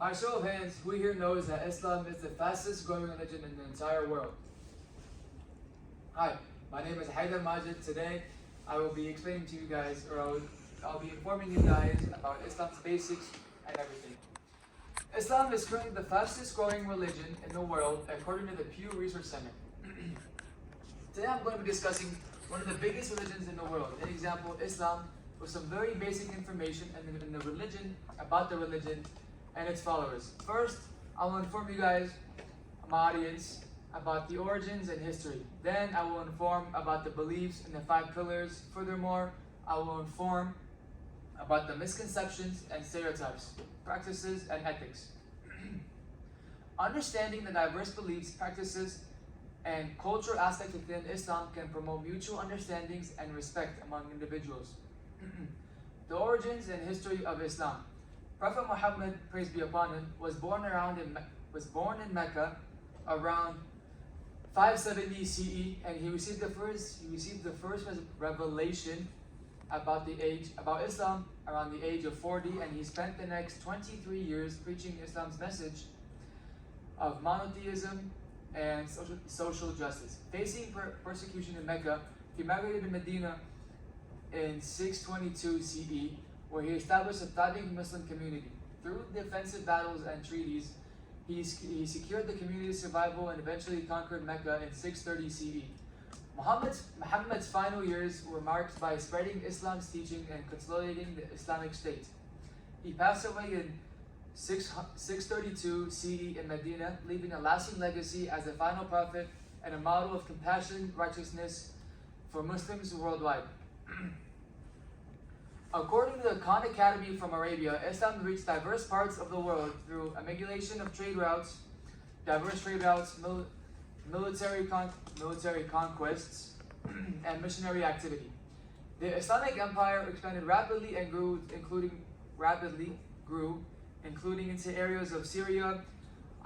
By show of hands, who here knows that Islam is the fastest growing religion in the entire world? Hi, my name is Haidar Majid. Today, I will be explaining to you guys, or I'll be informing you guys about Islam's basics and everything. Islam is currently the fastest growing religion in the world according to the Pew Research Center. Today I'm going to be discussing one of the biggest religions in the world. An example, Islam, with some very basic information in the religion, about the religion and its followers. First, I will inform you guys, my audience, about the origins and history. Then I will inform about the beliefs and the 5 pillars. Furthermore, I will inform about the misconceptions and stereotypes, practices and ethics. Understanding the diverse beliefs, practices, and cultural aspects within Islam can promote mutual understandings and respect among individuals. The origins and history of Islam. Prophet Muhammad, praise be upon him, was born in Mecca around 570 CE, and he received the first revelation about Islam around the age of 40, and he spent the next 23 years preaching Islam's message of monotheism and social justice. Facing persecution in Mecca, he migrated to Medina in 622 CE, where he established a thriving Muslim community. Through defensive battles and treaties, he secured the community's survival and eventually conquered Mecca in 630 CE. Muhammad's final years were marked by spreading Islam's teaching and consolidating the Islamic State. He passed away in 632 CE in Medina, leaving a lasting legacy as the final prophet and a model of compassion, righteousness for Muslims worldwide. According to the Khan Academy from Arabia, Islam reached diverse parts of the world through amalgamation of diverse trade routes, military conquests, and missionary activity. The Islamic Empire expanded rapidly and grew, including into areas of Syria,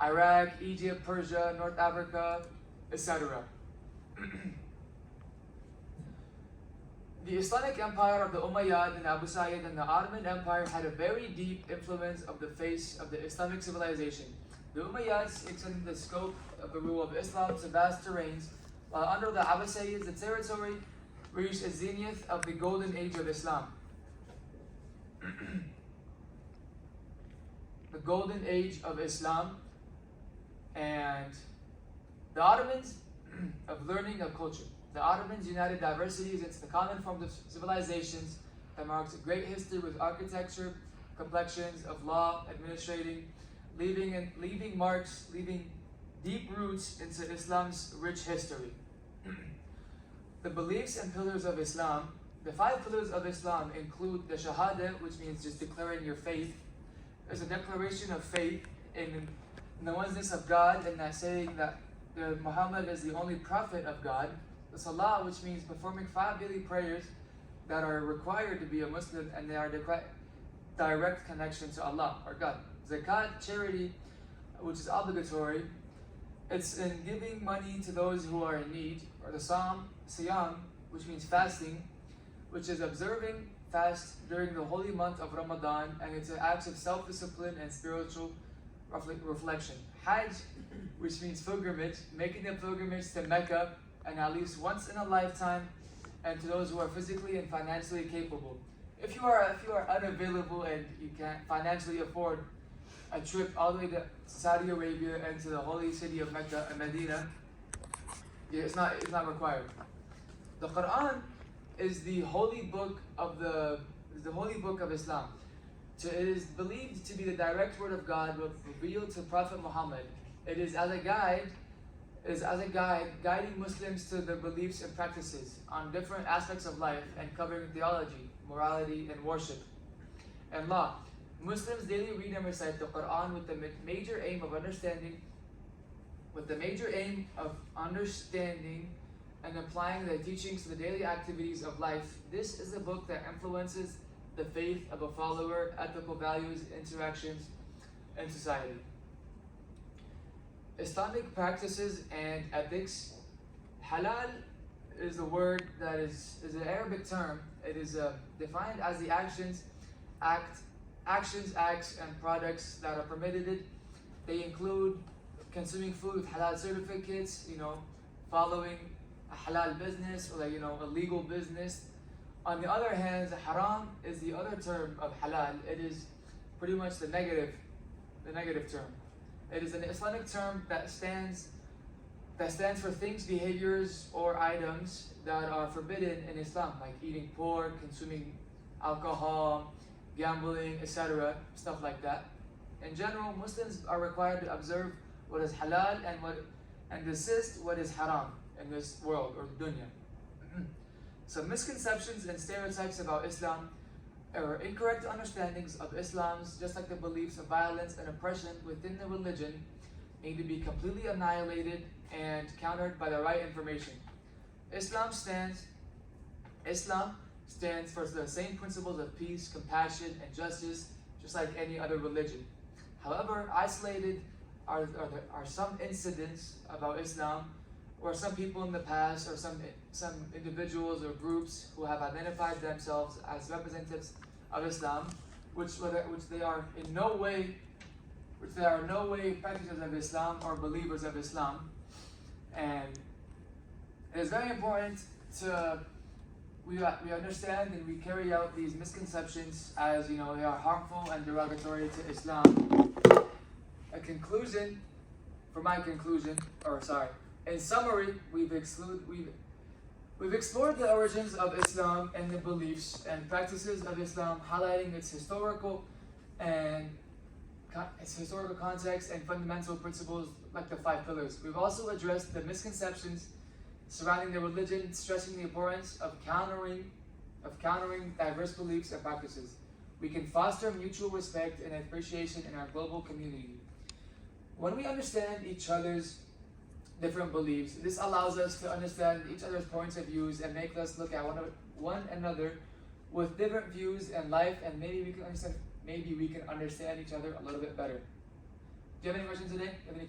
Iraq, Egypt, Persia, North Africa, etc. The Islamic Empire of the Umayyad and Abu Sayyid and the Ottoman Empire had a very deep influence of the face of the Islamic civilization. The Umayyads extended the scope of the rule of Islam to vast terrains, while under the Abbasids, the territory reached a zenith of the golden age of Islam. The golden age of Islam, and the Ottomans of learning of culture. The Ottomans united diversities into the common forms of civilizations that marked a great history with architecture, complexions of law, administrating, leaving deep roots into Islam's rich history. The beliefs and pillars of Islam. The 5 pillars of Islam include the Shahada, which means just declaring your faith. There's a declaration of faith in the oneness of God, and that saying that Muhammad is the only prophet of God. The Salah, which means performing 5 daily prayers that are required to be a Muslim, and they are direct connection to Allah or God. Zakat, charity, which is obligatory. It's in giving money to those who are in need. Or the Siyam, which means fasting, which is observing fast during the holy month of Ramadan, and it's an act of self-discipline and spiritual reflection. Hajj, which means pilgrimage, making the pilgrimage to Mecca, and at least once in a lifetime, and to those who are physically and financially capable. If you are unavailable and you can't financially afford a trip all the way to Saudi Arabia and to the holy city of Mecca and Medina, it's not required. The Quran is the holy book of Islam. So it is believed to be the direct word of God revealed to Prophet Muhammad. It is as a guide guiding Muslims to their beliefs and practices on different aspects of life, and covering theology, morality, and worship, and law. Muslims daily read and recite the Quran with the major aim of understanding and applying the teachings to the daily activities of life. This is a book that influences the faith of a follower, ethical values, interactions, and society. Islamic practices and ethics. Halal is a word that is an Arabic term. It is defined as the act actions, acts, and products that are permitted. They include consuming food with halal certificates, following a halal business or a legal business. On the other hand, haram is the other term of halal. It is pretty much the negative term. It is an Islamic term that stands for things, behaviors, or items that are forbidden in Islam, like eating pork, consuming alcohol, gambling, etc., stuff like that. In general, Muslims are required to observe what is halal and desist what is haram in this world or dunya. Some misconceptions and stereotypes about Islam or incorrect understandings of Islam's, just like the beliefs of violence and oppression within the religion, need to be completely annihilated and countered by the right information. Islam stands for the same principles of peace, compassion, and justice, just like any other religion. However, isolated are some incidents about Islam, or some people in the past, or some individuals or groups who have identified themselves as representatives of Islam, which they are in no way practitioners of Islam or believers of Islam. And it is very important we understand and we carry out these misconceptions as they are harmful and derogatory to Islam. In summary, we've explored the origins of Islam and the beliefs and practices of Islam, highlighting its historical context and fundamental principles like the 5 pillars. We've also addressed the misconceptions surrounding the religion, stressing the importance of countering diverse beliefs and practices. We can foster mutual respect and appreciation in our global community. When we understand each other's different beliefs, this allows us to understand each other's points of views and make us look at one another with different views in life, and maybe we can understand each other a little bit better. Do you have any questions today?